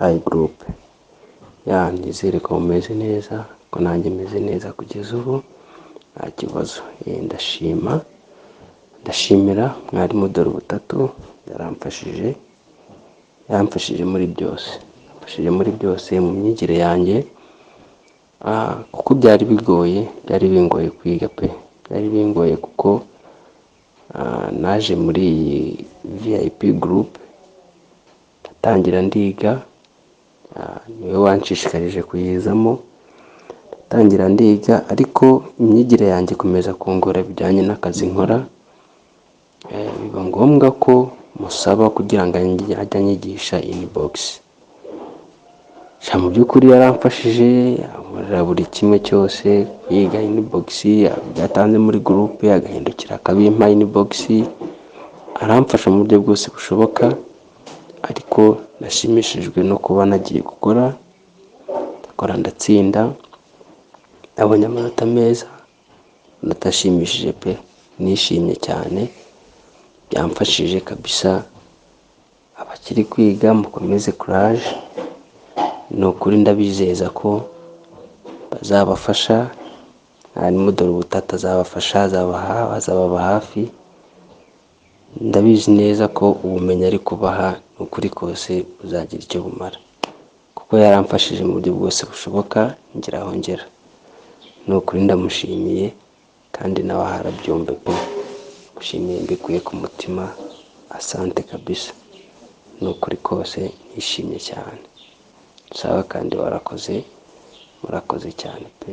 Hi group, nizere ko mumeze neza, ko nanjye meze neza kugeza ubu nta kibazo. Ndashimira mwarimu dore ubutatu yamfashije muri byose, mu myigire yanjye, kuko byari bingoye kwiga pe, byari bingoye kuko naje muri iyi VIP group ndatangira ndiga, niwe wanshishikarije kuyizamo, ndatangira ndiga ariko imyigire yanjye ikomeza kungora bijyanye n'akazi nkora, biba ngombwa ko musaba kugira ngo ajye anyigisha inbox. Mu by'ukuri yaramfashije ankorera buri kimwe cyose, kwiga inbox, byatanze muri group agahindukira akabimpa inbox, aramfasha mu buryo bwose bushoboka, ariko nashimishijwe no kuba nagiye gukora, ndatsinda, nabonye amanota meza, ndashimishije pe, nishimye cyane, byamfashije kabisa. Abakiri kwiga mukomeze courage, ni ukuri ndabizeza ko bazabafasha, mwarimu dore ubutatu azabafasha, azababa hafi, ndabizi neza ko ubumenyi ari kubaha ni ukuri kose buzagira icyo bumara, kuko yaramfashije mu buryo bwose bushoboka ngera aho ngera. Ni ukuri ndamushimiye kandi nawe harabyumve pe, mushimiye mbikuye ku mutima, asante kabisa, ni ukuri kose nishimye cyane. Sawa kandi murakoze cyane pe.